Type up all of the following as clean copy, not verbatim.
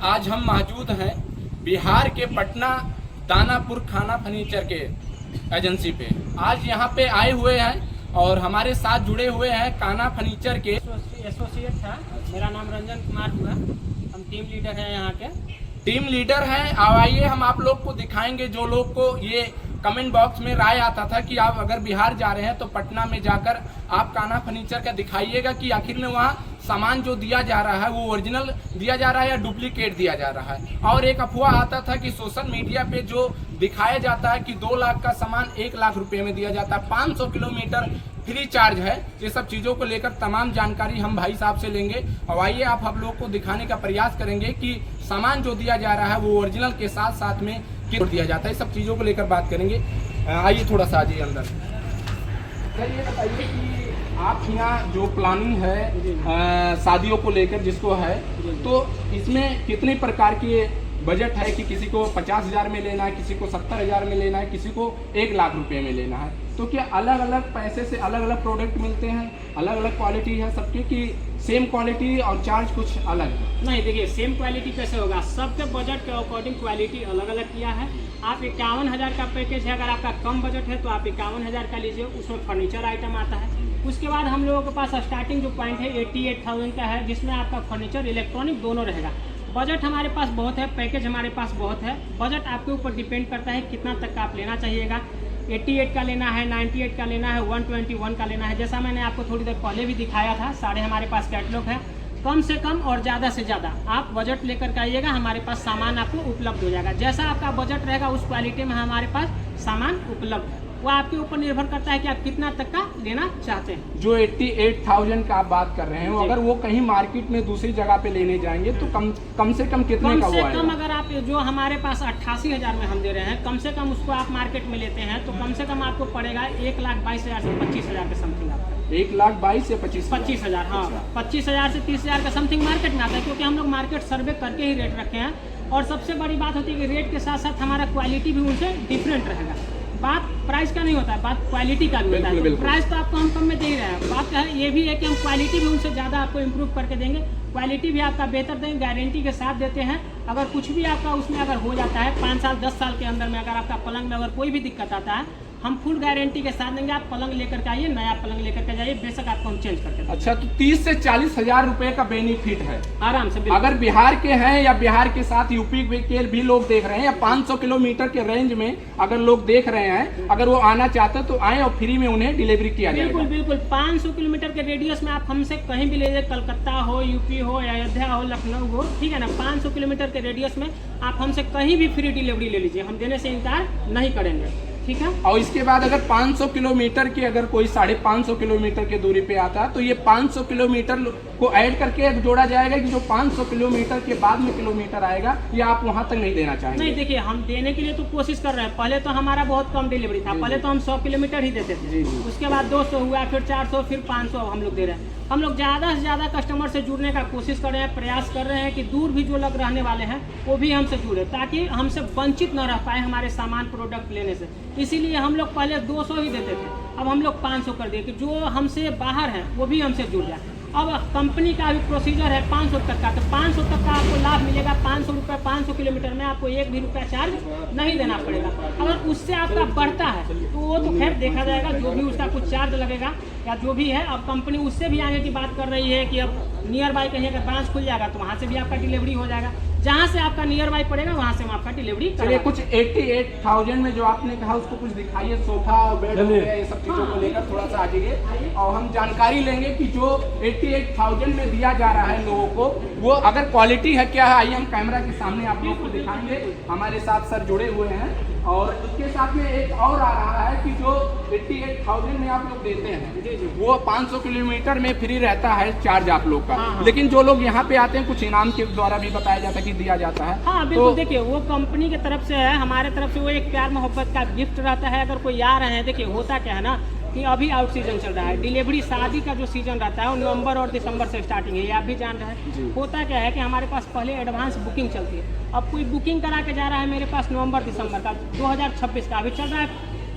आज हम मौजूद हैं बिहार के पटना दानापुर खाना फर्नीचर के एजेंसी पे। आज यहाँ पे आए हुए हैं और हमारे साथ जुड़े हुए हैं काना फर्नीचर के एसोसिएट था। मेरा नाम रंजन कुमार हुआ। हम टीम लीडर हैं यहाँ के। टीम लीडर हैं। अब आइए हम आप लोग को दिखाएंगे। जो लोग को ये कमेंट बॉक्स में राय आता था कि आप अगर बिहार जा रहे हैं तो पटना में जाकर आप काना फर्नीचर का दिखाइएगा कि आखिर में वहाँ सामान जो दिया जा रहा है वो ओरिजिनल दिया जा रहा है या डुप्लीकेट दिया जा रहा है। और एक अफवाह आता था कि सोशल मीडिया पे जो दिखाया जाता है कि 2 लाख का सामान 1 लाख रुपए में दिया जाता है, 500 किलोमीटर फ्री चार्ज है। ये सब चीज़ों को लेकर तमाम जानकारी हम भाई साहब से लेंगे और आइए आप हम लोग को दिखाने का प्रयास करेंगे कि सामान जो दिया जा रहा है वो ओरिजिनल के साथ साथ में क्यों दिया जाता है। सब चीज़ों को लेकर बात करेंगे। आइए थोड़ा सा आइए अंदर। सर ये बताइए कि आप यहाँ जो प्लानिंग है शादियों को लेकर जिसको है, तो इसमें कितने प्रकार के बजट है कि किसी को 50,000 में लेना है, किसी को 70,000 में लेना है, किसी को 1 लाख रुपए में लेना है, तो क्या अलग अलग पैसे से अलग अलग प्रोडक्ट मिलते हैं, अलग अलग क्वालिटी है सबकी कि सेम क्वालिटी और चार्ज कुछ अलग है? नहीं, देखिए सेम क्वालिटी कैसे होगा, सबके बजट के अकॉर्डिंग क्वालिटी अलग अलग किया है। आप 51,000 का पैकेज है, अगर आपका कम बजट है तो आप 51,000 का लीजिए, उसमें फर्नीचर आइटम आता है। उसके बाद हम लोगों के पास स्टार्टिंग जो पॉइंट है 88,000 का है, जिसमें आपका फर्नीचर इलेक्ट्रॉनिक दोनों रहेगा। बजट हमारे पास बहुत है, पैकेज हमारे पास बहुत है। बजट आपके ऊपर डिपेंड करता है कितना तक का आप लेना चाहिएगा। 88 का लेना है, 98 का लेना है, 121 का लेना है। जैसा मैंने आपको थोड़ी देर पहले भी दिखाया था, सारे हमारे पास कैटलॉग है। कम से कम और ज़्यादा से ज़्यादा आप बजट लेकर के आइएगा, हमारे पास सामान आपको उपलब्ध हो जाएगा। जैसा आपका बजट रहेगा उस क्वालिटी में हमारे पास सामान उपलब्ध है। वो आपके ऊपर निर्भर करता है कि आप कितना तक का लेना चाहते हैं। जो 88,000 का आप बात कर रहे हैं, अगर वो कहीं मार्केट में दूसरी जगह पे लेने जाएंगे तो कम से कम कितने का हुआ है? कम से कम अगर आप जो हमारे पास 88,000 में हम दे रहे हैं, कम से कम उसको आप मार्केट में लेते हैं तो कम से कम आपको पड़ेगा 1,22,000 से 25,000 के समथिंग आपका। 1,22,000 से 25,000, हाँ। 25,000 से 30,000 का समथिंग मार्केट में आता है, क्योंकि हम लोग मार्केट सर्वे करके ही रेट रखे हैं। और सबसे बड़ी बात होती है कि रेट के साथ साथ हमारा क्वालिटी भी उनसे डिफरेंट रहेगा। बात प्राइस का नहीं होता है, बात क्वालिटी का भी होता है। प्राइस तो आपको हम कम में दे ही रहे हैं, बात है ये भी है कि हम क्वालिटी भी उनसे ज़्यादा आपको इम्प्रूव करके देंगे। क्वालिटी भी आपका बेहतर देंगे, गारंटी के साथ देते हैं। अगर कुछ भी आपका उसमें अगर हो जाता है 5 साल 10 साल के अंदर में, अगर आपका पलंग में अगर कोई भी दिक्कत आता है, हम फुल गारंटी के साथ देंगे। आप पलंग लेकर के आइए, नया पलंग लेकर के जाइए, बेशक आपको हम चेंज करके देंगे। अच्छा, तो 30 से 40,000 रुपए का बेनिफिट है आराम से। अगर बिहार के हैं या बिहार के साथ यूपी के भी लोग देख रहे हैं या 500 किलोमीटर के रेंज में अगर लोग देख रहे हैं, अगर वो आना चाहते हैं तो आए और फ्री में उन्हें डिलीवरी किया जाएगा। बिल्कुल बिल्कुल। 500 किलोमीटर के रेडियस में आप हमसे कहीं भी ले जाइए, कलकत्ता हो, यूपी हो, अयोध्या हो, लखनऊ हो, ठीक है ना। 500 किलोमीटर के रेडियस में आप हमसे कहीं भी फ्री डिलीवरी ले लीजिए, हम देने से इनकार नहीं करेंगे, ठीक है। और इसके बाद अगर 500 किलोमीटर की अगर कोई 550 किलोमीटर की दूरी पे आता है तो ये 500 किलोमीटर को ऐड करके जोड़ा जाएगा कि जो 500 किलोमीटर के बाद में किलोमीटर आएगा ये आप वहां तक नहीं देना चाहेंगे? नहीं, देखिए हम देने के लिए तो कोशिश कर रहे हैं। पहले तो हमारा बहुत कम डिलीवरी था, पहले तो हम 100 किलोमीटर ही देते थे। उसके बाद 200 हुआ, फिर 400, फिर 500 हम लोग दे रहे हैं। हम लोग ज़्यादा से ज़्यादा कस्टमर से जुड़ने का कोशिश कर रहे हैं, प्रयास कर रहे हैं कि दूर भी जो लोग रहने वाले हैं वो भी हमसे जुड़े, ताकि हमसे वंचित न रह पाए हमारे सामान प्रोडक्ट लेने से। इसीलिए हम लोग पहले 200 ही देते थे, अब हम लोग 500 कर दिए कि जो हमसे बाहर हैं वो भी हमसे जुड़ जाए। अब कंपनी का भी प्रोसीजर है 500 तक का, तो 500 तक का आपको लाभ मिलेगा। 500 रुपये 500 किलोमीटर में आपको 1 भी रुपया चार्ज नहीं देना पड़ेगा। अगर उससे आपका बढ़ता है तो वो तो खैर देखा जाएगा, जो भी उसका कुछ चार्ज लगेगा या जो भी है। अब कंपनी उससे भी आगे की बात कर रही है कि अब नियर बाई कहीं अगर ब्रांच खुल जाएगा तो वहाँ से भी आपका डिलीवरी हो जाएगा। जहाँ से आपका नियर बाई पड़ेगा वहाँ से हम आपका डिलीवरी चलिए कुछ 88,000 में जो आपने कहा उसको कुछ दिखाइए, सोफा बेड हो गया, ये सब चीज़ों को लेकर थोड़ा सा आ जाइए और हम जानकारी लेंगे कि जो 88,000 में दिया जा रहा है लोगों को वो अगर क्वालिटी है क्या है। आइए हम कैमरा के सामने आप लोग को दिखाएंगे। हमारे साथ सर जुड़े हुए हैं और उसके साथ में एक और आ रहा है कि जो 88,000 में आप लोग देते हैं वो 500 किलोमीटर में फ्री रहता है चार्ज आप लोग का। लेकिन जो लोग यहाँ पे आते हैं कुछ इनाम के द्वारा भी बताया जाता है कि दिया जाता है। हाँ बिल्कुल, तो देखिए वो कंपनी की तरफ से है, हमारे तरफ से वो एक प्यार मोहब्बत का गिफ्ट रहता है। अगर कोई आ रहे हैं, देखिए होता क्या है ना कि अभी आउट सीजन चल रहा है, डिलीवरी शादी का जो सीजन रहता है वो नवंबर और दिसंबर से स्टार्टिंग है, ये आप भी जान रहे हैं। होता क्या है कि हमारे पास पहले एडवांस बुकिंग चलती है। अब कोई बुकिंग करा के जा रहा है मेरे पास नवंबर दिसंबर का 2026 का, अभी चल रहा है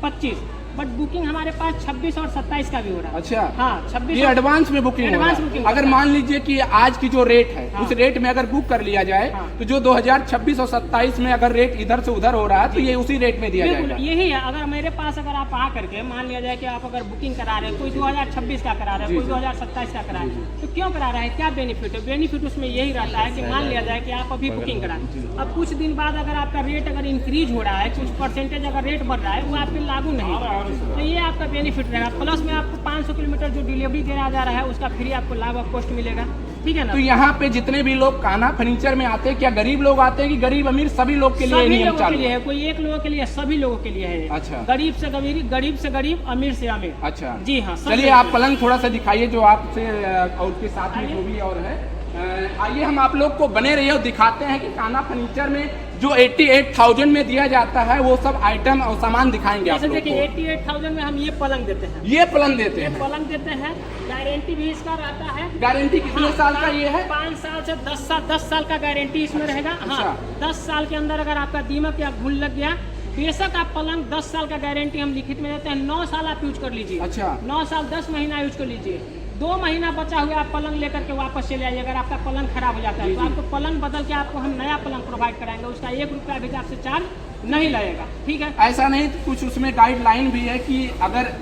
25, बट बुकिंग हमारे पास 26 और 27 का भी हो रहा है। अच्छा हाँ 26 ये एडवांस में बुकिंग हो रहा एडवांस है। बुकिंग अगर होता है। मान लीजिए कि आज की जो रेट है हाँ। उस रेट में अगर बुक कर लिया जाए हाँ। तो जो 2026 और 27 में अगर रेट इधर से उधर हो रहा है तो ये उसी रेट में दिया बिल्कुल जाएगा। यही है। अगर मेरे पास अगर आप आ करके मान लिया जाए कि आप अगर बुकिंग करा रहे हैं, कोई 2026 का करा रहा है, जी, कोई जी। 2027 का करा रहा है, तो क्यों करा रहा है, क्या बेनिफिट है? बेनिफिट उसमें यही रहता है कि मान लिया जाए कि आप अभी बुकिंग कराएं, अब कुछ दिन बाद अगर आपका रेट अगर इंक्रीज हो रहा है, कुछ परसेंटेज अगर रेट बढ़ रहा है, वो आपके लागू नहीं होगा। तो ये आपका बेनिफिट रहेगा। प्लस में आपको 500 किलोमीटर जो डिलीवरी दिया जा रहा है उसका फ्री आपको लाभ ऑफ कॉस्ट मिलेगा। ठीक है ना? तो यहाँ पे जितने भी लोग कान्हा फर्नीचर में आते हैं, क्या गरीब लोग आते हैं कि गरीब अमीर सभी लोग के लिए सभी नियम लोगों के चालू लिए है? है, कोई एक लोगों के लिए, सभी लोगों के लिए है। अच्छा। गरीब से गरीब, अमीर से अमीर। अच्छा जी हाँ, सब चलिए लोग- आप पलंग थोड़ा सा दिखाइए जो आपसे और उसके साथ में जो भी और है। आइए हम आप लोग को बने रहिए और दिखाते हैं कि कान्हा फर्नीचर में जो 88,000 में दिया जाता है वो सब आइटम और सामान दिखाएंगे आप जैसे लोग देखिए को। 88,000 में हम ये पलंग देते हैं। ये पलंग देते ये हैं। पलंग देते हैं, गारंटी भी इसका रहता है। गारंटी कितने साल का ये है? 5 साल से 10 साल का गारंटी इसमें रहेगा। हाँ अच्छा। 10 साल के अंदर अगर आपका दीमक या घुन लग गया, बेशक आप पलंग 10 साल का गारंटी हम लिखित में देते हैं, 9 साल आप यूज कर लीजिए। अच्छा। 9 साल 10 महीना यूज कर लीजिए, 2 महीना बचा हुआ आप पलंग लेकर के वापस चले आइए। अगर आपका पलंग खराब हो जाता है तो आपको पलंग बदल के आपको हम नया पलंग प्रोवाइड कराएंगे, उसका 1 रुपया भी आपसे चार्ज नहीं लगेगा। ठीक है? ऐसा नहीं, कुछ उसमें गाइडलाइन भी है कि अगर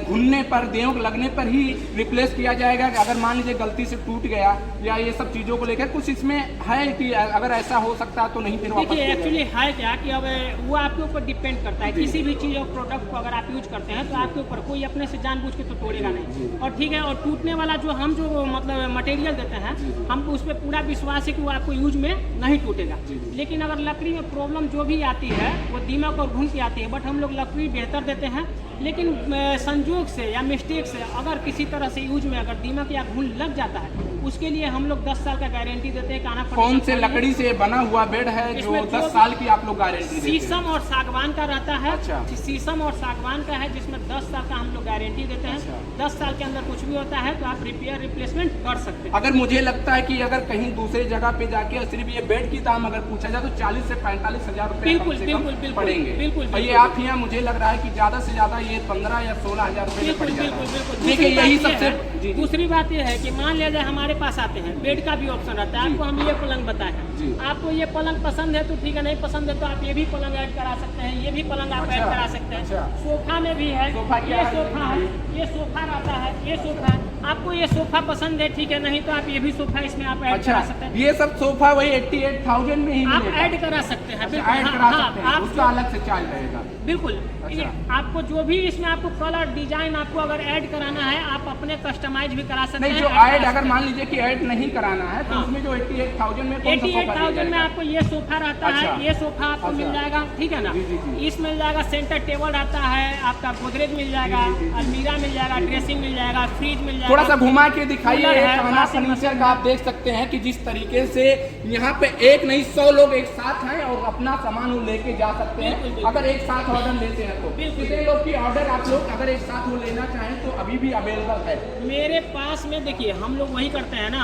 घुलने पर, देवों लगने पर ही रिप्लेस किया जाएगा, कि अगर मान लीजिए गलती से टूट गया या ये सब चीज़ों को लेकर कुछ इसमें है कि अगर ऐसा हो सकता है तो नहीं फिर वापस देखिए किया एक्चुअली जाएगा। है क्या कि अब वो आपके ऊपर डिपेंड करता है। किसी भी चीज़ और प्रोडक्ट को अगर आप यूज करते हैं तो आपके ऊपर, कोई अपने से जानबूझ के तो तोड़ेगा नहीं। और ठीक है, और टूटने वाला जो हम जो मतलब मटेरियल देते हैं, हमको उस पर पूरा विश्वास है कि वो आपको यूज में नहीं टूटेगा। लेकिन अगर लकड़ी में प्रॉब्लम जो भी आती है वो दीमक और घुन की आती है, बट हम लोग लकड़ी बेहतर देते हैं। लेकिन संजोग से या मिस्टेक से अगर किसी तरह से यूज में अगर दीमक या घुन लग जाता है, उसके लिए हम लोग 10 साल का गारंटी देते हैं। कान्हा कौन फर्नीचर से लकड़ी से बना हुआ बेड है जो इसमें 10 जो साल की आप लोग गारंटी देते हैं? शीशम और सागवान का रहता है। अच्छा। शीशम और सागवान का है, जिसमें 10 साल का हम लोग गारंटी देते हैं। अच्छा। 10 साल के अंदर कुछ भी होता है तो आप रिपेयर रिप्लेसमेंट कर सकते हैं। अगर मुझे लगता है कि अगर कहीं दूसरी जगह पे जाके सिर्फ ये बेड की दाम अगर पूछा जाए तो 40 से 45 हजार रुपए बिल्कुल, कम से कम बिल्कुल, बिल्कुल, पड़ेंगे। बिल्कुल, और ये बिल्कुल। आप यहाँ मुझे लग रहा है कि ज्यादा से ज्यादा ये 15 या 16 हजार रुपए में पड़ बिल्कुल जाएगा। बिल्कुल बिल्कुल। देखिए दूसरी यही बात ये सबसे है- जी, जी। दूसरी बात यह है कि मान लिया जाए हमारे पास आते हैं, बेड का भी ऑप्शन रहता है। जी। आपको हम ये पलंग बताए जी। हैं, आपको ये पलंग पसंद है तो ठीक है, नहीं पसंद है तो आप ये भी पलंग ऐड करा सकते हैं, ये भी पलंग आप ऐड अच्छा, करा सकते हैं। अच्छा। सोफा में भी है, सोफा क्या ये है? सोफा है, ये सोफा रहता है, ये सोफा है। आपको ये सोफा पसंद है, ठीक है, नहीं तो आप ये भी सोफा इसमें आप ऐड अच्छा करा सकते हैं। ये सब सोफा वही 88,000 में ही आप मिलेगा? ऐड करा सकते हैं। अच्छा, बिल्कुल, ऐड हाँ, करा हाँ, सकते हैं, आप उसका अलग से चार्ज रहेगा। बिल्कुल। अच्छा। ये आपको जो भी इसमें आपको कलर डिजाइन आपको अगर ऐड कराना है, आप अपने कस्टमाइज भी करा सकते हैं। नहीं, जो ऐड ऐड करा अगर सकते मान लीजिए कि ऐड नहीं कराना है तो हाँ। उसमें जो 88,000 में कौन सा सोफा दिया 88,000 में जाएगा? आपको ये सोफा रहता अच्छा। है, ये सोफा आपको अच्छा। मिल जाएगा। ठीक है ना? जी, जी, जी। इस मिल जाएगा, सेंटर टेबल रहता है, आपका गोदरेज मिल जाएगा, जी, जी, जी। अलमीरा मिल जाएगा, ड्रेसिंग मिल जाएगा, फ्रिज मिल जाएगा। थोड़ा सा घुमा के दिखाइए। कूलर है, कान्हा वॉशिंग फर्नीचर का आप देख सकते हैं कि जिस तरीके से यहाँ पे एक नहीं 100 लोग एक साथ हैं और अपना सामान वो लेके जा सकते हैं। बिल्कुल, बिल्कुल। अगर एक साथ ऑर्डर लेते हैं तो बिल्कुल। कितने लोग की ऑर्डर आप लोग अगर एक साथ वो लेना चाहें तो अभी भी अवेलेबल है? मेरे पास में देखिए, हम लोग वही करते हैं ना,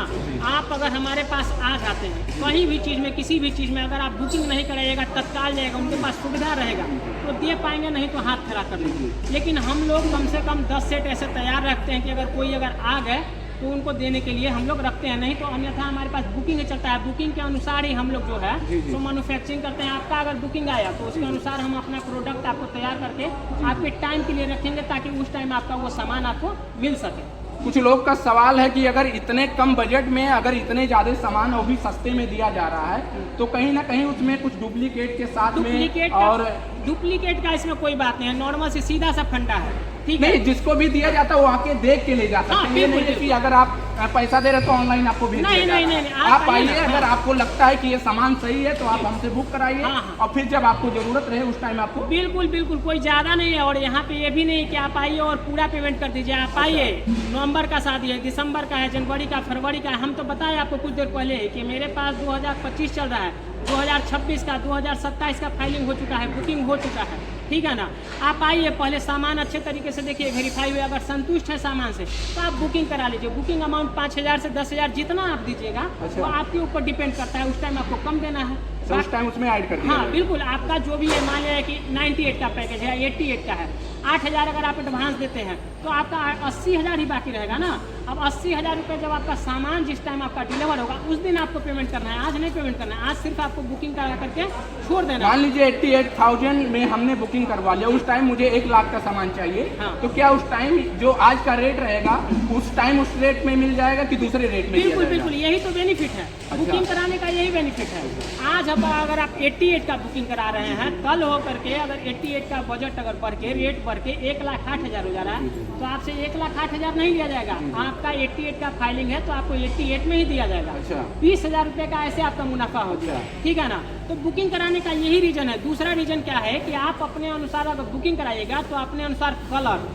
आप अगर हमारे पास आ जाते हैं कहीं भी चीज़ में, किसी भी चीज़ में, अगर आप बुकिंग नहीं कराइएगा, तत्काल जाएगा, उनके पास सुविधा रहेगा तो दे पाएंगे, नहीं तो हाथ खड़ा कर लेंगे। लेकिन हम लोग कम से कम 10 सेट ऐसे तैयार रखते हैं कि अगर कोई अगर आ गए तो उनको देने के लिए हम लोग रखते हैं, नहीं तो अन्यथा हमारे पास बुकिंग चलता है। बुकिंग के अनुसार ही हम लोग जो है जी, जी। तो मैन्युफैक्चरिंग करते हैं। आपका अगर बुकिंग आया तो उसके अनुसार हम अपना प्रोडक्ट आपको तैयार करके आपके टाइम के लिए रखेंगे, ताकि उस टाइम आपका वो सामान आपको मिल सके। कुछ लोग का सवाल है कि अगर इतने कम बजट में अगर इतने ज्यादा सामान वो भी सस्ते में दिया जा रहा है तो कहीं ना कहीं उसमें कुछ डुप्लीकेट के साथ डुप्लीकेट में और डुप्लीकेट का इसमें कोई बात नहीं है, नॉर्मल से सीधा सा फंडा है। ठीक है? नहीं, जिसको भी दिया जाता है वो आके देख के ले जा सकते हाँ, हैं। ये बिल्कुल, नहीं है कि बिल्कुल। अगर आप पैसा दे रहे तो ऑनलाइन आपको भेज नहीं, दिया जा नहीं, रहा है। नहीं, आप आइए आइए, ना, अगर हाँ। आपको लगता है कि ये सामान सही है तो आप हमसे बुक कराइए हाँ, हाँ। और फिर जब आपको जरूरत रहे उस टाइम आपको बिल्कुल बिल्कुल, कोई ज़्यादा नहीं है। और यहाँ पे ये भी नहीं कि आप आइए और पूरा पेमेंट कर दीजिए। आप आइए, नवंबर का शादी है, दिसंबर का है, जनवरी का, फरवरी का है। हम तो बताए आपको कुछ देर पहले कि मेरे पास 2025 चल रहा है, 2026 का, 2027 का फाइलिंग हो चुका है, बुकिंग हो चुका है। ठीक है ना? आप आइए, पहले सामान अच्छे तरीके से देखिए, वेरीफाई हुए, अगर संतुष्ट है सामान से तो आप बुकिंग करा लीजिए। बुकिंग अमाउंट 5,000 से 10,000 जितना आप दीजिएगा अच्छा। वो आपके ऊपर डिपेंड करता है। उस टाइम आपको कम देना है तो उस टाइम उसमें ऐड कर दिया हाँ जाएगा। बिल्कुल, आपका जो भी है मान लिया कि 98 का पैकेज है, 88 का है, 8,000 अगर आप एडवांस देते हैं तो आपका 80,000 ही बाकी रहेगा ना। अब 80,000 रुपये जब आपका सामान जिस टाइम आपका डिलीवर होगा उस दिन आपको पेमेंट करना है, आज नहीं पेमेंट करना है। आज सिर्फ आपको बुकिंग करा करके छोड़ देना है। मान लीजिए 88,000 में हमने बुकिंग करवा लिया, उस टाइम मुझे 1 लाख का सामान चाहिए, हाँ। तो क्या उस टाइम जो आज का रेट रहेगा उस टाइम उस रेट में मिल जाएगा कि दूसरे रेट में? बिल्कुल बिल्कुल, यही तो बेनिफिट है बुकिंग कराने का, यही बेनिफिट है। आज अब अगर आप 88 का बुकिंग करा रहे हैं, कल हो करके अगर 88 का बजट अगर बढ़ के रेट बढ़ के 1,08,000 हो जा रहा है तो आपसे 1,08,000 नहीं लिया जाएगा। आपका 88 का फाइलिंग है तो आपको 88 में ही दिया जाएगा। अच्छा। 20,000 रुपये का ऐसे आपका मुनाफा हो जाएगा, ठीक है ना। तो बुकिंग कराने का यही रीजन है। दूसरा रीजन क्या है कि आप अपने अनुसार अगर बुकिंग कराइएगा तो अपने अनुसार कलर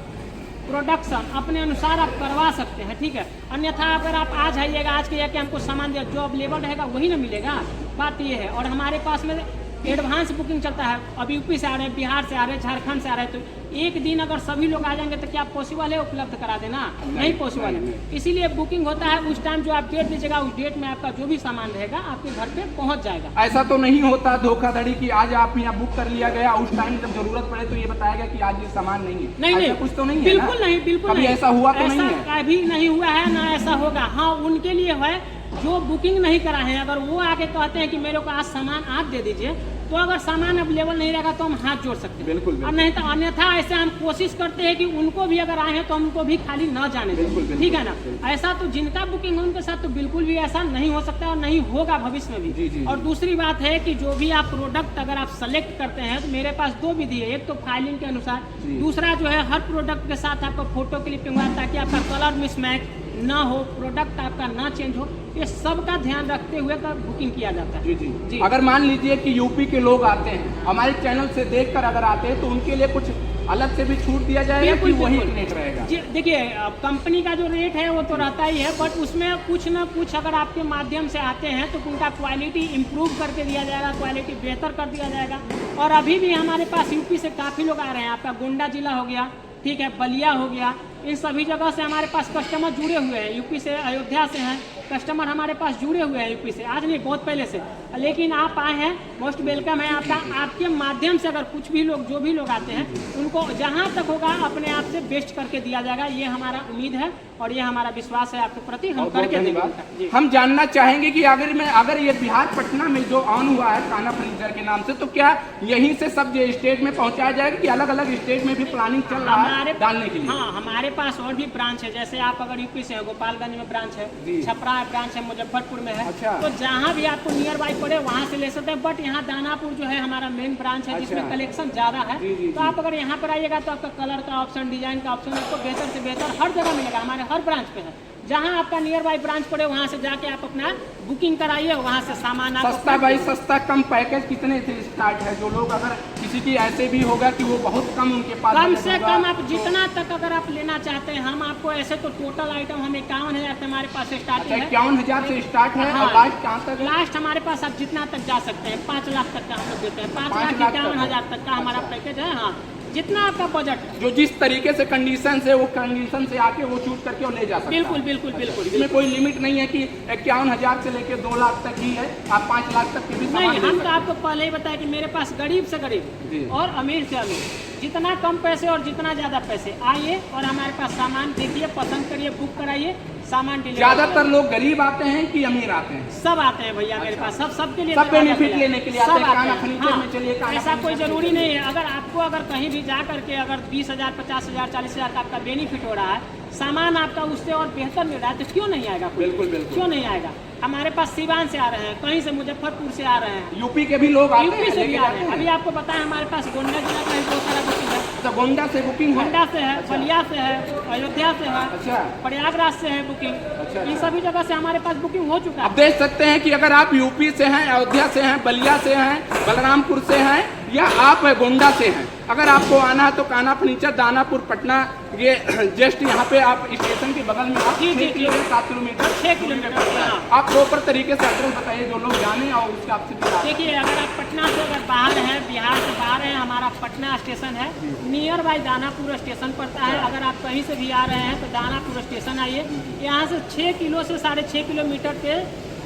प्रोडक्शन अपने अनुसार आप करवा सकते हैं, ठीक है। अन्यथा अगर आप आज आइएगा, आज के कि हमको सामान दिया जो अवेलेबल रहेगा वही ना मिलेगा, बात ये है। और हमारे पास में एडवांस बुकिंग चलता है। अब यूपी से आ रहे हैं, बिहार से आ रहे हैं, झारखंड से आ रहे हैं, तो एक दिन अगर सभी लोग आ जाएंगे तो क्या पॉसिबल है उपलब्ध करा देना? नहीं पॉसिबल है। इसीलिए बुकिंग होता है उस टाइम जो आप डेट दीजिएगा उस डेट में आपका जो भी सामान रहेगा आपके घर पे पहुंच जाएगा। ऐसा तो नहीं होता धोखाधड़ी कि आज आप यहाँ बुक कर लिया गया, उस टाइम जब जरूरत पड़े तो ये बताएगा कि आज ये सामान नहीं है? नहीं नहीं, कुछ तो नहीं है, बिल्कुल नहीं, बिल्कुल कभी नहीं। ऐसा हुआ तो नहीं है? ऐसा कभी नहीं हुआ है, ना ऐसा होगा। हाँ, उनके लिए है जो बुकिंग नहीं करा है। अगर वो आके कहते हैं कि मेरे को आज सामान आप दे दीजिए, तो अगर सामान अवेलेबल नहीं रहेगा तो हम हाथ जोड़ सकते हैं। बिल्कुल, बिल्कुल। और नहीं तो अन्यथा ऐसे हम कोशिश करते हैं कि उनको भी अगर आए हैं तो उनको भी खाली न जाने दें, ठीक है ना। ऐसा तो जिनका बुकिंग है उनके साथ तो बिल्कुल भी ऐसा नहीं हो सकता और नहीं होगा भविष्य में भी। जी। और दूसरी बात है कि जो भी आप प्रोडक्ट अगर आप सेलेक्ट करते हैं तो मेरे पास 2 विधि है। एक तो फाइलिंग के अनुसार, दूसरा जो है हर प्रोडक्ट के साथ आपका फोटो क्लिपिंग हुआ ताकि आपका कलर मिसमैच ना हो, प्रोडक्ट आपका ना चेंज हो, ये सब का ध्यान रखते हुए का बुकिंग किया जाता है। जी। अगर मान लीजिए कि यूपी के लोग आते हैं, हमारे चैनल से देखकर अगर आते हैं तो उनके लिए कुछ अलग से भी छूट दिया जाएगा कि वही रेट रहेगा? जी देखिए, कंपनी का जो रेट है वो तो रहता ही है, बट उसमें कुछ ना कुछ अगर आपके माध्यम से आते हैं तो उनका क्वालिटी इम्प्रूव करके दिया जाएगा, क्वालिटी बेहतर कर दिया जाएगा। और अभी भी हमारे पास यूपी से काफ़ी लोग आ रहे हैं। आपका गोंडा जिला हो गया, ठीक है, बलिया हो गया, इन सभी जगह से हमारे पास कस्टमर जुड़े हुए हैं। यूपी से, अयोध्या से हैं कस्टमर हमारे पास जुड़े हुए हैं यूपी से, आज नहीं बहुत पहले से। लेकिन आप आए हैं, मोस्ट वेलकम है आपका। आपके माध्यम से अगर कुछ भी लोग जो भी लोग आते हैं उनको जहां तक होगा अपने आप से बेस्ट करके दिया जाएगा, ये हमारा उम्मीद है और ये हमारा विश्वास है आपके प्रति। हम करके देंगे। हम जानना चाहेंगे कि अगर ये बिहार पटना में जो ऑन हुआ है काना फर्नीचर के नाम से, तो क्या यहीं से सब स्टेट में पहुंचाया जाएगा कि अलग अलग स्टेट में भी प्लानिंग चल रहा है डालने के लिए? हाँ, हमारे पास और भी ब्रांच है। जैसे आप अगर यूपी से हैं, गोपालगंज में ब्रांच है, छपरा ब्रांच है, मुजफ्फरपुर में है। अच्छा। तो जहाँ भी आपको नियर बाई पड़े वहाँ से ले सकते हैं। बट यहाँ दानापुर जो है हमारा मेन ब्रांच है, जिसमें कलेक्शन ज्यादा है। तो आप अगर यहाँ पर आइएगा तो आपका कलर का ऑप्शन, डिजाइन का ऑप्शन आपको बेहतर से बेहतर हर जगह मिलेगा। हमारे हर ब्रांच पे है। जहाँ आपका नियर बाई ब्रांच पड़े वहाँ से जाके आप अपना बुकिंग कराइए, वहाँ से सामान आप सस्ता भाई सस्ता कम पैकेज कितने से स्टार्ट है? जो लोग अगर किसी की ऐसे भी होगा कि वो बहुत कम उनके पास, कम से कम आप जितना तक अगर आप लेना चाहते हैं, हम आपको ऐसे तो टोटल आइटम हम 51,000 से हमारे पास स्टार्टिंग है। 51,000 से स्टार्ट है। हाँ, और लास्ट कहाँ तक? लास्ट हमारे पास आप जितना तक जा सकते हैं 5 लाख तक का हम लोग देते हैं। 5,51,000 तक का हमारा पैकेज है। हाँ, जितना आपका बजट है, जो जिस तरीके से कंडीशन से वो कंडीशन से आके वो चूज करके वो ले जा सकता है। बिल्कुल बिल्कुल बिल्कुल। इसमें कोई लिमिट नहीं है कि 51,000 से लेके 2 लाख तक ही है, आप 5 लाख तक की भी सामान नहीं, ले हम सकते तो हैं। आपको पहले ही बताया कि मेरे पास गरीब से जी। गरीब और अमीर से अमीर, जितना कम पैसे और जितना ज्यादा पैसे, आइए और हमारे पास सामान देखिए, पसंद करिए, बुक कराइए, सामान डिलीवर। ज्यादातर लोग गरीब आते हैं कि अमीर आते हैं? सब आते हैं भैया मेरे पास, सबके लिए सब बेनिफिट लेने के लिए आते हैं। काना हैं। फर्नीचर में चलिए, काना ऐसा कोई फर्नीचर जरूरी नहीं है। अगर आपको अगर कहीं भी जा करके अगर 20,000, 50,000, 40,000 का आपका बेनिफिट हो रहा है, सामान आपका उससे और बेहतर मिल रहा है, तो क्यों नहीं आएगा कोई? बिल्कुल। क्यों नहीं आएगा? हमारे पास सीवान से आ रहे हैं, कहीं से मुजफ्फरपुर से आ रहे हैं, यूपी के भी लोग आते यूपी हैं, से भी लेके आ रहे हैं। जाते अभी हैं। आपको पता है हमारे पास गोंडा जिला का ही बहुत सारा बुकिंग है। तो गोंडा से बुकिंग है? गोंडा से है, बलिया से है, अयोध्या से है, अच्छा। प्रयागराज से है बुकिंग। अच्छा। इन सभी जगह से हमारे पास बुकिंग हो चुका है। अब देख सकते हैं कि अगर आप यूपी से हैं, अयोध्या से हैं, बलिया से हैं, बलरामपुर से हैं, या आप गोंडा से हैं, अगर आपको आना है तो काना फर्नीचर दानापुर पटना, ये जस्ट यहाँ पे आप स्टेशन के बगल में आप 6 किलोमीटर 7 किलोमीटर 6 किलोमीटर। हाँ। आप प्रॉपर तरीके से एड्रेस बताइए जो लोग जाने और उसके आपसे भी देखिए, अगर आप पटना से अगर बाहर हैं, बिहार से बाहर हैं, हमारा पटना स्टेशन है, नियर बाई दानापुर स्टेशन पड़ता है। अगर आप कहीं से भी आ रहे हैं तो दानापुर स्टेशन आइए। यहाँ से 6 किलो से 6.5 किलोमीटर के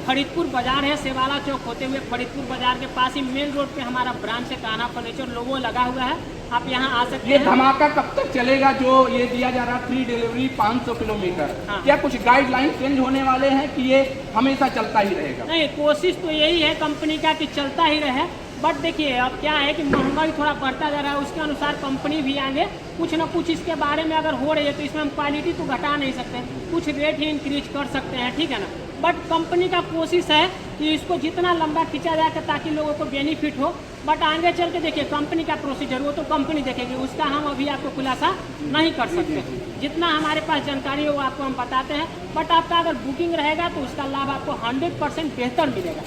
फरीदपुर बाजार है, सेवाला चौक होते हुए फरीदपुर बाजार के पास ही मेन रोड पे हमारा ब्रांच है, कान्हा फर्नीचर लोगो लगा हुआ है, आप यहाँ आ सकते ये हैं। धमाका कब तक चलेगा जो ये दिया जा रहा है फ्री डिलीवरी 500 किलोमीटर? हाँ। क्या कुछ गाइडलाइन चेंज होने वाले हैं कि ये हमेशा चलता ही रहेगा? नहीं, कोशिश तो यही है कंपनी का कि चलता ही रहे, बट देखिए अब क्या है कि महंगाई थोड़ा बढ़ता जा रहा है, उसके अनुसार कंपनी भी आगे कुछ ना कुछ इसके बारे में अगर हो रही है तो इसमें हम क्वालिटी तो घटा नहीं सकते, कुछ रेट ही इंक्रीज कर सकते हैं, ठीक है ना। बट कंपनी का कोशिश है कि इसको जितना लंबा खींचा जाए ताकि लोगों को बेनिफिट हो, बट आगे चल के देखिए कंपनी का प्रोसीजर वो तो कंपनी देखेगी, उसका हम अभी आपको खुलासा नहीं कर सकते। जितना हमारे पास जानकारी हो वो आपको हम बताते हैं, बट आपका अगर बुकिंग रहेगा तो उसका लाभ आपको 100% बेहतर मिलेगा।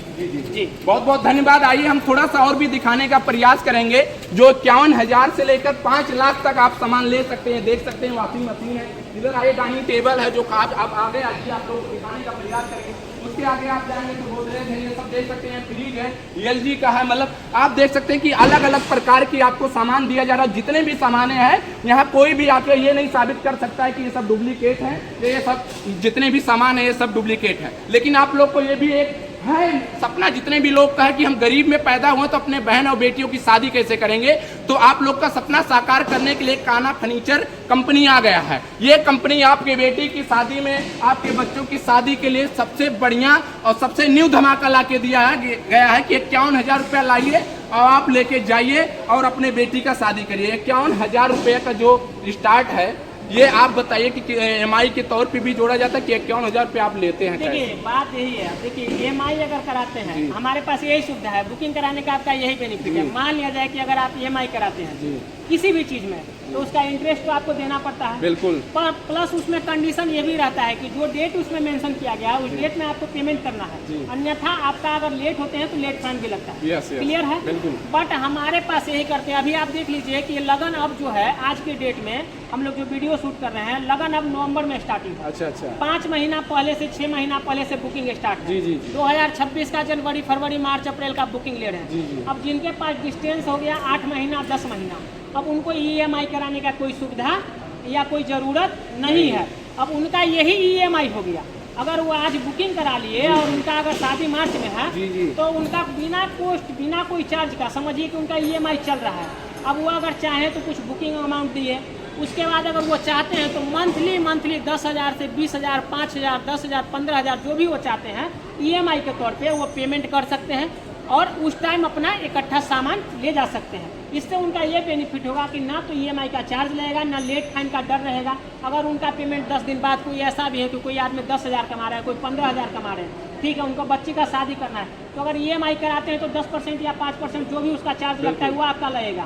जी बहुत बहुत धन्यवाद। आइए हम थोड़ा सा और भी दिखाने का प्रयास करेंगे। जो 51,000 से लेकर 5 लाख तक आप सामान ले सकते हैं, देख सकते हैं वॉशिंग मशीन है, इधर आइए डाइनिंग टेबल है जो आप आगे आइए आप लोग दिखाने का प्रयास करेंगे। उसके आगे आप जाएंगे तो गोदरेज है, ये सब देख सकते हैं, फ्रिज है, LG का है, मतलब आप देख सकते हैं कि अलग अलग प्रकार की आपको सामान दिया जा रहा है। जितने भी सामान हैं यहाँ कोई भी आपको ये नहीं साबित कर सकता है कि ये सब डुप्लीकेट हैं, ये सब जितने भी सामान है ये सब डुप्लीकेट है। लेकिन आप लोग को ये भी एक है सपना, जितने भी लोग का है कि हम गरीब में पैदा हुए तो अपने बहन और बेटियों की शादी कैसे करेंगे, तो आप लोग का सपना साकार करने के लिए कान्हा फर्नीचर कंपनी आ गया है। ये कंपनी आपके बेटी की शादी में, आपके बच्चों की शादी के लिए सबसे बढ़िया और सबसे न्यू धमाका ला के दिया है गया है कि 51,000 रुपया लाइए और आप लेके जाइए और अपने बेटी का शादी करिए। 51,000 रुपये का जो स्टार्ट है, ये आप बताइए कि EMI के तौर पे भी जोड़ा जाता है कि 51,000 रुपये आप लेते हैं? देखिए बात यही है, देखिए EMI अगर कराते हैं, हमारे पास यही सुविधा है, बुकिंग कराने का आपका यही बेनिफिट है। मान लिया जाए कि अगर आप EMI कराते हैं किसी भी चीज में तो उसका इंटरेस्ट तो आपको देना पड़ता है, बिल्कुल। पर प्लस उसमें कंडीशन ये भी रहता है कि जो डेट उसमें मेंशन किया गया है उस डेट में आपको पेमेंट करना है, अन्यथा आपका अगर लेट होते हैं तो लेट फाइन भी लगता है। क्लियर है? बट हमारे पास यही करते हैं। अभी आप देख लीजिए कि लगन अब जो है आज के डेट में हम लोग जो वीडियो शूट कर रहे हैं, लगन अब नवंबर में स्टार्टिंग है। अच्छा 5 महीना पहले से 6 महीना पहले से बुकिंग स्टार्ट है। 2026 का जनवरी फरवरी मार्च अप्रैल का बुकिंग ले रहे हैं। अब जिनके पास डिस्टेंस हो गया 8 महीना 10 महीना, अब उनको EMI कराने का कोई सुविधा या कोई ज़रूरत नहीं है। अब उनका यही EMI हो गया। अगर वो आज बुकिंग करा लिए और उनका अगर शादी मार्च में है तो उनका बिना कॉस्ट बिना कोई चार्ज का समझिए कि उनका EMI चल रहा है। अब वो अगर चाहे तो कुछ बुकिंग अमाउंट दिए, उसके बाद अगर वो चाहते हैं तो मंथली 10,000 से 20,000 5,000 10,000 15,000 जो भी वो चाहते हैं EMI के तौर पे वो पेमेंट कर सकते हैं और उस टाइम अपना इकट्ठा सामान ले जा सकते हैं। इससे उनका ये बेनिफिट होगा कि ना तो EMI का चार्ज लगेगा, ना लेट फाइन का डर रहेगा। अगर उनका पेमेंट 10 दिन बाद, कोई ऐसा भी है कि कोई आदमी 10,000 कमा रहा है, कोई 15,000 कमा रहे हैं, ठीक है, उनको बच्ची का शादी करना है, तो अगर EMI कराते हैं तो 10% या 5% जो भी उसका चार्ज लगता है वो आपका लगेगा।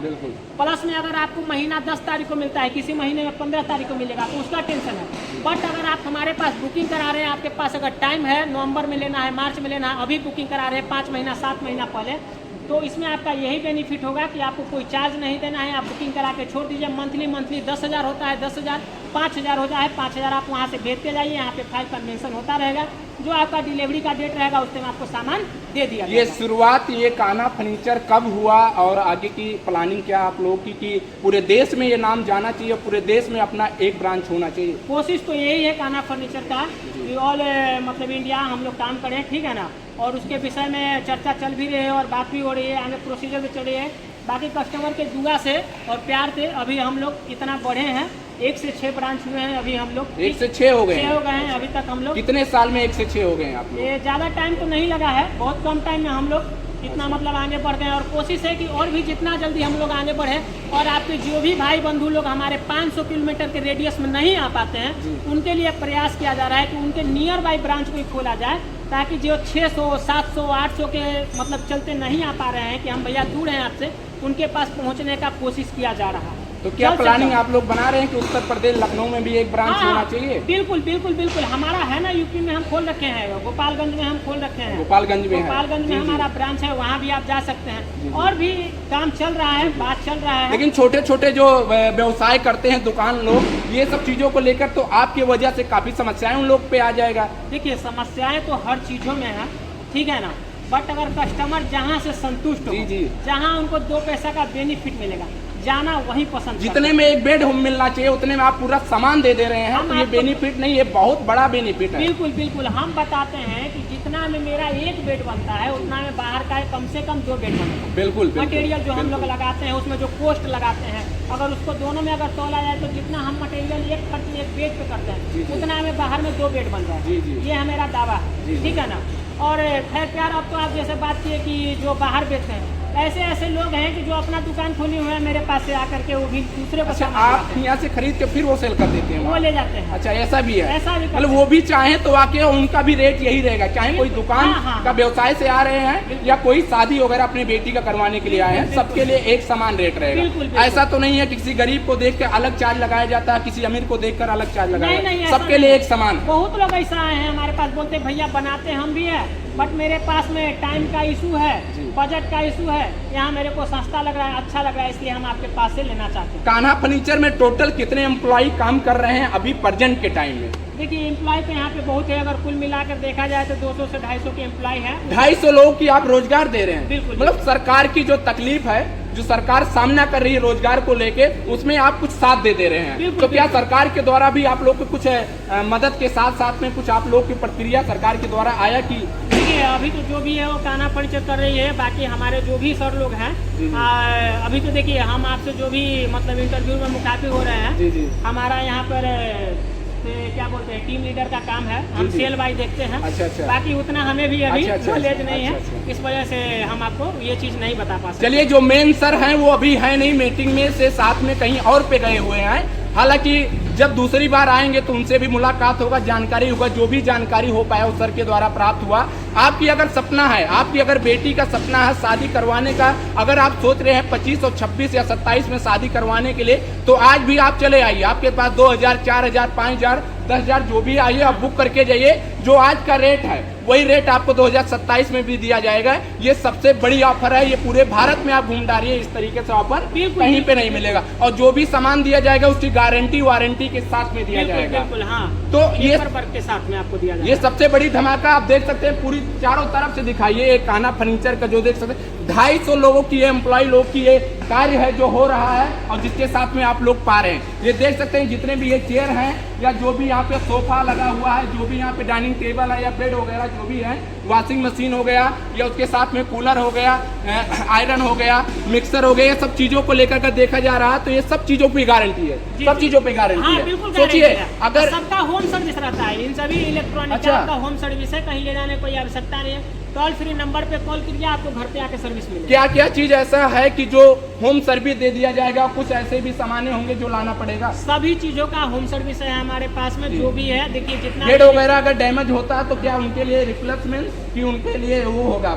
प्लस में अगर आपको महीना 10 तारीख को मिलता है, किसी महीने में 15 तारीख को मिलेगा तो उसका टेंशन है। बट अगर आप हमारे पास बुकिंग करा रहे हैं, आपके पास अगर टाइम है, नवंबर में लेना है, मार्च में लेना है, अभी बुकिंग करा रहे हैं 5 महीना 7 महीना पहले, तो इसमें आपका यही बेनिफिट होगा कि आपको कोई चार्ज नहीं देना है। आप बुकिंग करा के छोड़ दीजिए। मंथली 10,000 होता है, 10,000 5,000 हो जाए, 5,000 आप वहाँ से भेजते जाइए। यहाँ पे फाइल पर मेंशन होता रहेगा, जो आपका डिलीवरी का डेट रहेगा उस टाइम आपको सामान दे दिया जाएगा। ये शुरुआत ये कान्हा फर्नीचर कब हुआ और आगे की प्लानिंग क्या आप लोगों की कि पूरे देश में ये नाम जाना चाहिए, पूरे देश में अपना एक ब्रांच होना चाहिए? कोशिश तो यही है कान्हा फर्नीचर का कि ऑल मतलब इंडिया हम लोग काम करें, ठीक है ना। और उसके विषय में चर्चा चल भी रही है और बात भी हो रही है, आगे प्रोसीजर भी चल रही है। बाकी कस्टमर के दुआ से और प्यार से अभी हम लोग इतना बढ़े हैं, 1 से 6 ब्रांच हुए हैं अभी हम लोग। 1 से 6 हो गए हैं अभी तक हम लोग। कितने साल में 1 से 6 हो गए हैं आप लोग? ये ज़्यादा टाइम तो नहीं लगा है, बहुत कम टाइम में हम लोग इतना मतलब आगे बढ़ गए। और कोशिश है कि और भी जितना जल्दी हम लोग आगे बढ़े और आपके जो भी भाई बंधु लोग हमारे 500 किलोमीटर के रेडियस में नहीं आ पाते हैं, उनके लिए प्रयास किया जा रहा है कि उनके नियर बाई ब्रांच को ही खोला जाए, ताकि जो 600 700 800 के मतलब चलते नहीं आ पा रहे हैं कि हम भैया दूर हैं आपसे, उनके पास पहुंचने का कोशिश किया जा रहा है। तो क्या प्लानिंग आप लोग बना रहे हैं कि उत्तर प्रदेश लखनऊ में भी एक ब्रांच होना चाहिए? बिल्कुल बिल्कुल बिल्कुल, हमारा है ना, यूपी में हम खोल रखे हैं, गोपालगंज में हम खोल रखे हैं। गोपालगंज में हमारा ब्रांच है, वहाँ भी आप जा सकते हैं। और भी काम चल रहा है, बात चल रहा है। लेकिन छोटे छोटे जो व्यवसाय करते हैं दुकान लोग, ये सब चीजों को लेकर तो आपकी वजह से काफी समस्याएं उन लोग पे आ जाएगा। देखिए समस्याएं तो हर चीजों में है, ठीक है ना, बट अगर कस्टमर जहाँ से संतुष्ट हो, जहाँ उनको 2 पैसा का बेनिफिट मिलेगा, जाना वही पसंद। जितने में एक बेड मिलना चाहिए उतने में आप पूरा सामान दे रहे हैं, तो ये बेनिफिट नहीं, ये बहुत बड़ा बेनिफिट है। बिल्कुल बिल्कुल, हम बताते हैं कि जितना जितना में मेरा एक बेड बनता है उतना में बाहर का कम से कम 2 बेड बनता है। बिल्कुल मटेरियल जो हम लोग लगाते हैं उसमें जो कॉस्ट लगाते हैं, अगर उसको दोनों में अगर तोला जाए तो जितना हम मटेरियल एक खर्च एक बेड पे करते हैं उतना में बाहर में 2 बेड बन जाए। ये है मेरा दावा, ठीक है ना। और खैर प्यार, अब तो आप जैसे बात किए कि जो बाहर बेचते हैं, ऐसे लोग हैं कि जो अपना दुकान खोली हुए है मेरे पास से आकर के वो भी दूसरे को अच्छा, सामान आप लगाते हैं। यहाँ से खरीद के फिर वो सेल कर देते हैं वो वहाँ? ले जाते हैं। अच्छा, ऐसा भी है। ऐसा भी करते मतलब वो भी चाहे तो आके उनका भी रेट यही रहेगा, चाहे कोई दुकान हाँ। का व्यवसाय से आ रहे हैं या कोई शादी वगैरह अपनी बेटी का करवाने के लिए आए हैं, सबके लिए एक समान रेट बिल्कुल, रहेगा। बिल्कुल। ऐसा तो नहीं है कि किसी गरीब को देख कर अलग चार्ज लगाया जाता है, किसी अमीर को देख कर अलग चार्ज लगाया नहीं, जाता है, ऐसा सबके लिए नहीं। एक समान। बहुत लोग ऐसा आए हैं हमारे पास, बोलते हैं भैया बनाते हम भी है बट मेरे पास में टाइम का इशू है, बजट का इशू है, यहाँ मेरे को सस्ता लग रहा है, अच्छा लग रहा है, इसलिए हम आपके पास से लेना चाहते हैं। कान्हा फर्नीचर में टोटल कितने एम्प्लॉय काम कर रहे हैं अभी प्रेजेंट के टाइम में? देखिए एम्प्लॉय तो यहाँ पे बहुत है, अगर कुल मिलाकर देखा जाए तो 200 से 250 के एम्प्लॉय है। 250 लोगों की आप रोजगार दे रहे हैं। बिल्कुल। मतलब सरकार की जो तकलीफ है, जो सरकार सामना कर रही है रोजगार को लेके, उसमें आप कुछ साथ दे रहे हैं। बिल्कुल, तो क्या बिल्कुल। सरकार के द्वारा भी आप लोग को कुछ मदद के साथ साथ में कुछ आप लोग की प्रतिक्रिया सरकार के द्वारा आया कि? देखिए अभी तो जो भी है वो कान्हा फर्नीचर कर रही है, बाकी हमारे जो भी सर लोग हैं अभी तो देखिए हम आपसे जो भी मतलब इंटरव्यू में मुखातिब हो रहे हैं, हमारा यहाँ पर क्या बोलते हैं टीम लीडर का काम है, हम सेल बाई देखते हैं। अच्छा। बाकी उतना हमें भी अभी नॉलेज नहीं है, अच्छा। इस वजह से हम आपको ये चीज नहीं बता पा सकते। चलिए, जो मेन सर हैं वो अभी है नहीं मीटिंग में, से साथ में कहीं और पे गए हुए हैं। हालांकि जब दूसरी बार आएंगे तो उनसे भी मुलाकात होगा, जानकारी होगा, जो भी जानकारी हो पाया उस सर के द्वारा प्राप्त हुआ। आपकी अगर सपना है, आपकी अगर बेटी का सपना है शादी करवाने का, अगर आप सोच रहे हैं 25 और 26 या 27 में शादी करवाने के लिए, तो आज भी आप चले आइए। आपके पास 2000, 4000, 5000, 10,000 जो भी आइए, आप बुक करके जाइए। जो आज का रेट है वही रेट आपको 2027 में भी दिया जाएगा। ये सबसे बड़ी ऑफर है, ये पूरे भारत में आप घूम डालिए, इस तरीके से ऑफर कहीं पे नहीं मिलेगा। और जो भी सामान दिया जाएगा उसकी गारंटी वारंटी के साथ में दिया जाएगा। बिल्कुल, हाँ। तो ये वर्क के साथ में आपको दिया जाएगा। ये सबसे बड़ी धमाका आप देख सकते हैं, पूरी चारों तरफ से दिखाइए। एक कान्हा फर्नीचर का जो देख सकते हैं 250 लोगों की, एम्प्लॉय लोग की ये कार्य है जो हो रहा है, और जिसके साथ में आप लोग पा रहे हैं। ये देख सकते हैं जितने भी ये चेयर हैं, या जो भी यहाँ पे सोफा लगा हुआ है, जो भी यहाँ पे डाइनिंग टेबल है या बेड वगैरह जो भी है, वॉशिंग मशीन हो गया, या उसके साथ में कूलर हो गया, आयरन हो गया, मिक्सर हो गया, ये सब चीजों को लेकर के देखा जा रहा है। तो ये सब चीजों की गारंटी है, सब चीजों पे गारंटी है। सोचिए अगर सबका होम सर्विस रहता है, इन सभी इलेक्ट्रॉनिक का होम सर्विस है, कहीं ले जाने की कोई आवश्यकता नहीं है। टोल फ्री नंबर पे कॉल करिए, आपको घर पे आके सर्विस मिलेगी। क्या क्या चीज ऐसा है कि जो होम सर्विस दे दिया जाएगा? कुछ ऐसे भी सामान होंगे जो लाना पड़ेगा? सभी चीजों का होम सर्विस है हमारे पास में, जो भी है। देखिए जितना बेड वगैरह अगर डैमेज होता है तो क्या उनके लिए रिप्लेसमेंट की उनके लिए वो होगा?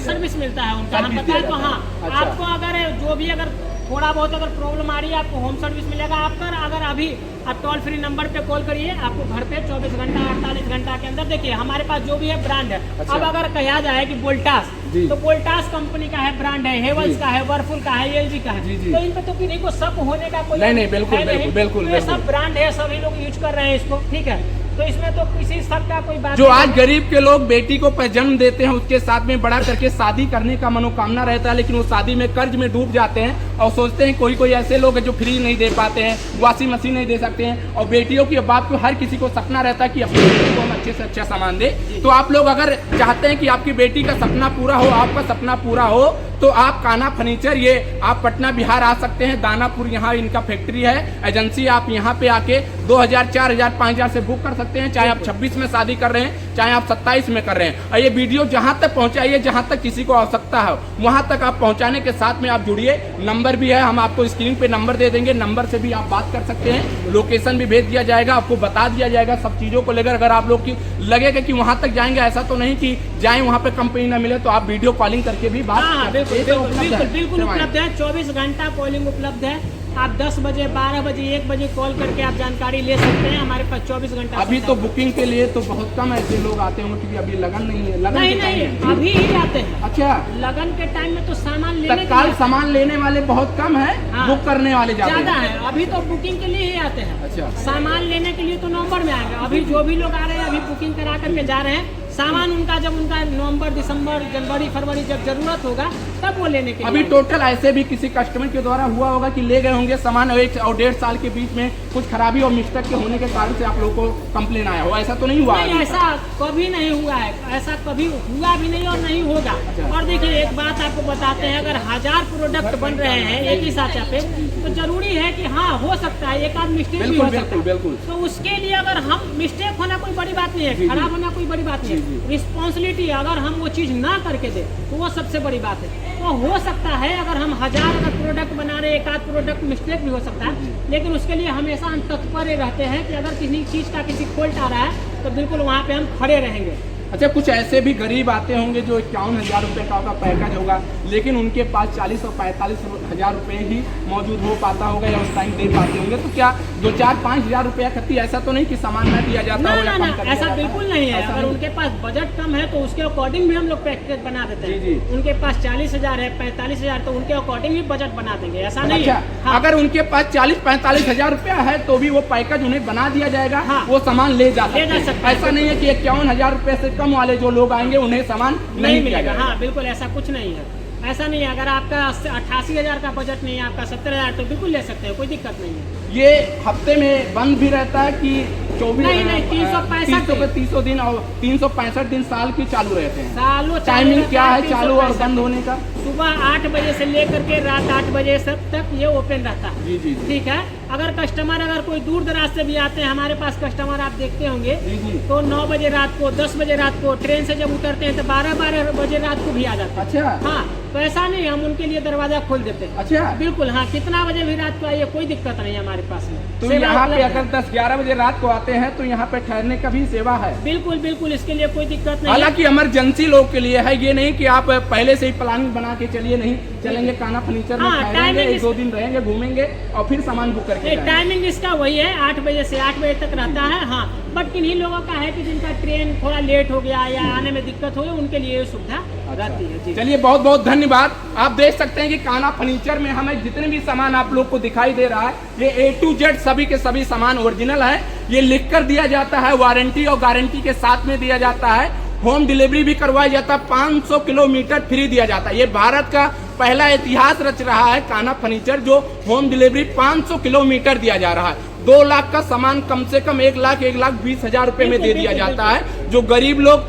सर्विस मिलता है उनका, हम बताए तो हाँ। अच्छा। आपको अगर जो भी अगर थोड़ा बहुत अगर प्रॉब्लम आ रही है, आपको होम सर्विस मिलेगा। आपका अगर अभी आप टोल फ्री नंबर पे कॉल करिए, आपको घर पे 24 घंटा 48 घंटा के अंदर। देखिए हमारे पास जो भी है ब्रांड है। अच्छा। अब अगर कहा जाए कि वोल्टास, तो वोल्टास कंपनी का है, ब्रांड है, हेवल्स का है, वर्लपुल का है, एलजी का है। तो इन पे तो किसी को शक होने का कोई नहीं, बिल्कुल। ये सब ब्रांड है, सभी लोग यूज कर रहे हैं इसको, ठीक है। तो इसमें तो किसी शक का कोई बात जो नहीं आज है। गरीब के लोग बेटी को जन्म देते हैं, उसके साथ में बड़ा करके शादी करने का मनोकामना रहता है, लेकिन वो शादी में कर्ज में डूब जाते हैं और सोचते हैं कोई ऐसे लोग हैं जो फ्री नहीं दे पाते हैं, वॉशिंग मशीन नहीं दे सकते हैं। और बेटियों की बाप को हर किसी को सपना रहता है कि अपनी बेटी को हम अच्छे से अच्छा सामान दे। तो आप लोग अगर चाहते हैं कि आपकी बेटी का सपना पूरा हो, आपका सपना पूरा हो, तो आप कान्हा फर्नीचर, ये आप पटना बिहार आ सकते हैं। दानापुर यहाँ इनका फैक्ट्री है, एजेंसी। आप यहाँ पे आके 2000, 4000, 5000 से बुक कर सकते हैं, चाहे आप 26 में शादी कर रहे हैं, चाहे आप 27 में कर रहे हैं। और ये वीडियो जहाँ तक पहुँचाइए, जहाँ तक किसी को आवश्यकता हो, वहाँ तक आप पहुँचाने के साथ में आप जुड़िए। नंबर भी है, हम आपको स्क्रीन पे नंबर दे देंगे, नंबर से भी आप बात कर सकते हैं। लोकेशन भी भेज दिया जाएगा, आपको बता दिया जाएगा सब चीज़ों को लेकर। अगर आप लोग की लगेगा कि वहाँ तक जाएंगे, ऐसा तो नहीं कि जाएं वहाँ पे कंपनी ना मिले, तो आप वीडियो कॉलिंग करके भी बात बिल्कुल उपलब्ध है। 24 घंटा कॉलिंग उपलब्ध है। आप 10 बजे, 12 बजे, 1 बजे कॉल करके आप जानकारी ले सकते हैं। हमारे पास 24 घंटा। अभी तो बुकिंग के लिए तो बहुत कम ऐसे लोग आते होंगे, क्योंकि अभी लगन नहीं है। लगन नहीं, अभी ही आते हैं। अच्छा, लगन के टाइम में तो सामान लेने तत्काल सामान लेने वाले बहुत कम है, हाँ, बुक करने वाले ज्यादा है। अभी तो बुकिंग के लिए ही आते हैं। अच्छा, सामान लेने के लिए तो नवंबर में आएंगे। अभी जो भी लोग आ रहे हैं, अभी बुकिंग करा करके जा रहे हैं। सामान उनका जब उनका नवंबर, दिसंबर, जनवरी, फरवरी जब जरूरत होगा तब वो लेने के लिए अभी टोटल ऐसे भी किसी कस्टमर के द्वारा हुआ होगा कि ले गए होंगे सामान और 1 और 1.5 साल के बीच में कुछ खराबी और मिस्टेक के होने के कारण से आप लोगों को कंप्लेन आया हो, ऐसा तो नहीं हुआ? नहीं, ऐसा कभी नहीं हुआ है, ऐसा कभी हुआ भी नहीं और नहीं होगा। और देखिए एक बात आपको बताते हैं, अगर 1000 प्रोडक्ट बन रहे हैं एक ही साचा पे तो जरूरी है कि हाँ हो सकता है एक आध मिस्टेक भी हो सकता है। बिल्कुल। तो उसके लिए अगर हम मिस्टेक होना कोई बड़ी बात नहीं है, खराब होना कोई बड़ी बात नहीं है, रिस्पॉन्सिबिलिटी अगर हम वो चीज ना करके दे तो वो सबसे बड़ी बात है। तो हो सकता है अगर हम 1000 अगर प्रोडक्ट बना रहे एक आध प्रोडक्ट मिस्टेक भी हो सकता है, लेकिन उसके लिए हमेशा हम तत्पर रहते हैं कि अगर किसी चीज का किसी फॉल्ट आ रहा है तो बिल्कुल वहाँ पे हम खड़े रहेंगे। अच्छा, कुछ ऐसे भी गरीब आते होंगे जो 51,000 रुपये का पैकेज होगा, लेकिन उनके पास 40 और 45,000 रुपये ही मौजूद हो पाता होगा या उस टाइम दे पाते होंगे, तो क्या 2-4-5,000 रुपया खर्ची? ऐसा तो नहीं कि सामान न दिया जाता हो या कम कर दिया ऐसा जाता? बिल्कुल नहीं है। अगर उनके पास बजट कम है तो उसके अकॉर्डिंग भी हम लोग पैकेज बना देते हैं। जी। उनके पास 40,000 है, 45,000, तो उनके अकॉर्डिंग भी बजट बना देंगे, ऐसा नहीं अच्छा, है। हाँ। अगर उनके पास 40-45,000 रुपया है तो भी वो पैकेज उन्हें बना दिया जाएगा। हाँ। वो सामान ले जा ले जा सकते सकते हैं। हैं। ऐसा नहीं है कि 51,000 रुपये से कम वाले जो लोग आएंगे उन्हें सामान नहीं मिलेगा। मिलेगा। हाँ बिल्कुल, ऐसा कुछ नहीं है। ऐसा नहीं है, अगर आपका 88,000 का बजट नहीं है, आपका 70,000, तो बिल्कुल ले सकते हैं, कोई दिक्कत नहीं है। ये हफ्ते में बंद भी रहता है कि 24 नहीं, 365 दिन और 365 दिन साल की चालू रहते हैं? सालों टाइमिंग क्या है चालू और 365 बंद होने का? सुबह 8 बजे से लेकर के रात 8 बजे तक ये ओपन रहता है। जी। ठीक है। अगर कस्टमर अगर कोई दूर दराज से भी आते हैं, हमारे पास कस्टमर आप देखते होंगे, जी। तो 9 बजे रात को, 10 बजे रात को ट्रेन से जब उतरते हैं तो 12 बजे रात को भी आ जाते हैं। अच्छा। हाँ, तो ऐसा नहीं, हम उनके लिए दरवाजा खोल देते हैं। अच्छा। बिल्कुल। हाँ, कितना बजे भी रात को आइए, कोई दिक्कत नहीं है हमारे पास में। तो सेवा यहाँ पे उपलब्ध है। अगर 10-11 बजे रात को आते हैं तो यहाँ पे ठहरने का भी सेवा है? बिल्कुल, इसके लिए कोई दिक्कत नहीं है। हालांकि इमरजेंसी लोग के लिए है, ये नहीं कि आप पहले से ही प्लानिंग बना के चलिए, नहीं चलेंगे काना फर्नीचर में, हाँ, ठहरेंगे, टाइमिंग 1-2 दिन रहेंगे, घूमेंगे और फिर सामान बुक करके जाएंगे। टाइमिंग इसका वही है, 8 बजे से 8 बजे तक रहता है। हाँ, बट किन्हीं लोगों का है कि जिनका ट्रेन थोड़ा लेट हो गया या आने में दिक्कत हो गई, उनके लिए ये सुविधा रहती है। जी। चलिए, बहुत बहुत धन्यवाद। आप देख सकते हैं कि काना फर्नीचर में हमें जितने भी सामान आप लोग को दिखाई दे रहा है, ये A to Z सभी के सभी सामान ओरिजिनल है। ये लिख कर दिया जाता है, वारंटी और गारंटी के साथ में दिया जाता है। होम डिलीवरी भी करवाया जाता है, 500 किलोमीटर फ्री दिया जाता है। ये भारत का पहला इतिहास रच रहा है काना फर्नीचर, जो होम डिलीवरी 500 किलोमीटर दिया जा रहा है। 2 लाख का सामान कम से कम 1,20,000 रुपए में दे दिया जाता है। जो गरीब लोग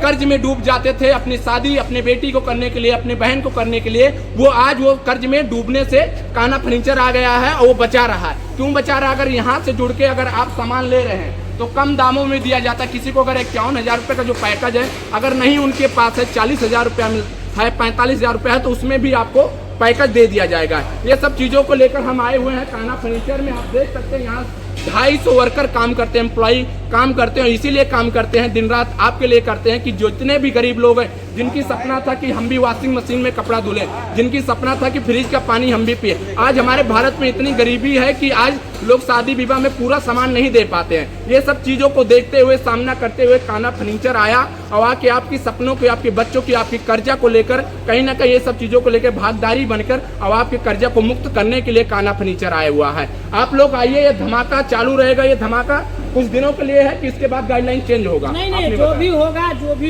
कर्ज में डूब जाते थे अपनी शादी अपने बेटी को करने के लिए, अपने बहन को करने के लिए, वो आज वो कर्ज में डूबने से काना फर्नीचर आ गया है और वो बचा रहा है। क्यों बचा रहा है? अगर यहाँ से जुड़ के अगर आप सामान ले रहे हैं तो कम दामों में दिया जाता है। किसी को अगर 51,000 रुपये का जो पैकेज है, अगर नहीं उनके पास है, 40,000 रुपया है, 45,000 रुपया है, तो उसमें भी आपको पैकेज दे दिया जाएगा। ये सब चीज़ों को लेकर हम आए हुए हैं काना फर्नीचर में। आप देख सकते हैं यहाँ 250 वर्कर काम करते हैं, एम्प्लॉई काम करते हैं, इसीलिए काम करते हैं, दिन रात आपके लिए करते हैं कि जितने भी गरीब लोग हैं, जिनकी सपना था कि हम भी वॉशिंग मशीन में कपड़ा धुलें, जिनकी सपना था कि फ्रिज का पानी हम भी पिए, आज हमारे भारत में इतनी गरीबी है कि आज लोग शादी विवाह में पूरा सामान नहीं दे पाते हैं। ये सब चीज़ों को देखते हुए, सामना करते हुए काना फर्नीचर आया और आके आपकी सपनों को, आपके बच्चों की, आपकी कर्जा को लेकर कहीं ना कहीं ये सब चीज़ों को लेकर भागीदारी बनकर और आपके कर्जा को मुक्त करने के लिए काना फर्नीचर आया हुआ है। आप लोग आइए, ये धमाका चालू रहेगा। ये धमाका कुछ दिनों के लिए है कि इसके बाद गाइडलाइन चेंज होगा? नहीं, जो भी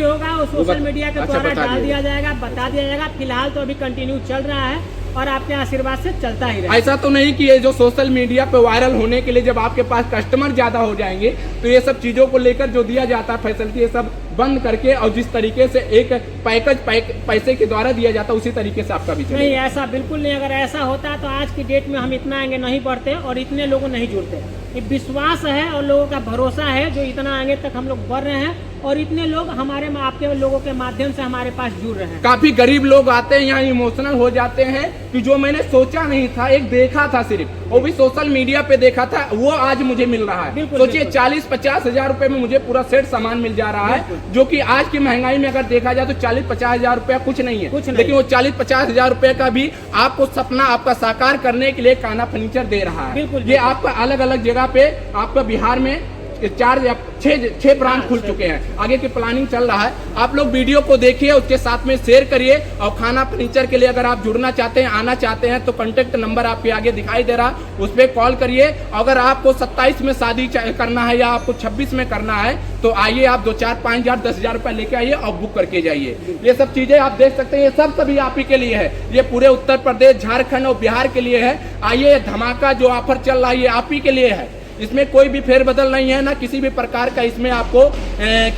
होगा वो सोशल मीडिया के द्वारा डाल दिया जाएगा, बता दिया जाएगा। फिलहाल तो अभी कंटिन्यू चल रहा है और आपके आशीर्वाद से चलता ही रहेगा। ऐसा तो नहीं कि ये जो सोशल मीडिया पे वायरल होने के लिए जब आपके पास कस्टमर ज्यादा हो जाएंगे तो ये सब चीजों को लेकर जो दिया जाता है फैसिलिटी, ये सब बंद करके और जिस तरीके से एक पैकेज पैसे के द्वारा दिया जाता है उसी तरीके से आपका भी चलेगा? नहीं, ऐसा बिल्कुल नहीं। अगर ऐसा होता तो आज की डेट में हम इतना आगे नहीं बढ़ते और इतने लोग नहीं जुड़ते। ये विश्वास है और लोगों का भरोसा है जो इतना आगे तक हम लोग बढ़ रहे हैं और इतने लोग हमारे आपके लोगों के माध्यम से हमारे पास जुड़ रहे हैं। काफी गरीब लोग आते हैं यहाँ, इमोशनल हो जाते हैं कि जो मैंने सोचा नहीं था, एक देखा था सिर्फ, वो भी सोशल मीडिया पे देखा था, वो आज मुझे मिल रहा है। सोचिए 40-50 हजार रुपए में मुझे पूरा सेट सामान मिल जा रहा है, जो कि आज की महंगाई में अगर देखा जाए तो 40-50 हजार रुपया कुछ नहीं है, लेकिन वो 40-50 हजार रुपए का भी आपको सपना आपका साकार करने के लिए काना फर्नीचर दे रहा है। ये आपका अलग अलग जगह पे, आपका बिहार में 4 या 6 ब्रांच खुल चुके हैं, आगे की प्लानिंग चल रहा है। आप लोग वीडियो को देखिए, उसके साथ में शेयर करिए, और खाना फर्नीचर के लिए अगर आप जुड़ना चाहते हैं, आना चाहते हैं, तो कॉन्टेक्ट नंबर आपके आगे दिखाई दे रहा, उस पर कॉल करिए। अगर आपको 27 में शादी करना है या आपको 26 में करना है, तो आइए, आप 2, 4, 5 हजार 10 हजार रुपए लेके आइए और बुक करके जाइए। ये सब चीजें आप देख सकते हैं, ये सब सभी आप ही के लिए है, ये पूरे उत्तर प्रदेश, झारखंड और बिहार के लिए है। आइए, धमाका जो ऑफर चल रहा है ये आप ही के लिए है, इसमें कोई भी फेरबदल नहीं है, ना किसी भी प्रकार का इसमें आपको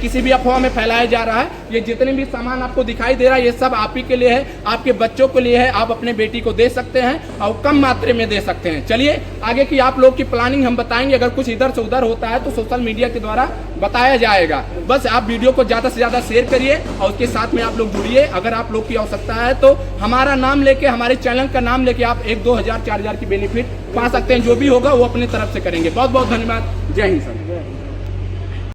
किसी भी अफवाह में फैलाया जा रहा है। ये जितने भी सामान आपको दिखाई दे रहा है ये सब आप ही के लिए है, आपके बच्चों के लिए है, आप अपने बेटी को दे सकते हैं और कम मात्रा में दे सकते हैं। चलिए आगे की आप लोग की प्लानिंग हम बताएंगे, अगर कुछ इधर से उधर होता है तो सोशल मीडिया के द्वारा बताया जाएगा। बस आप वीडियो को ज़्यादा से ज़्यादा शेयर करिए और उसके साथ में आप लोग जुड़िए। अगर आप लोग की आवश्यकता है तो हमारा नाम लेके, हमारे चैनल का नाम लेके आप 1, 2 हजार 4 हजार की बेनिफिट पा सकते हैं। जो भी होगा वो अपनी तरफ से करेंगे। बहुत बहुत धन्यवाद। जय हिंद सर।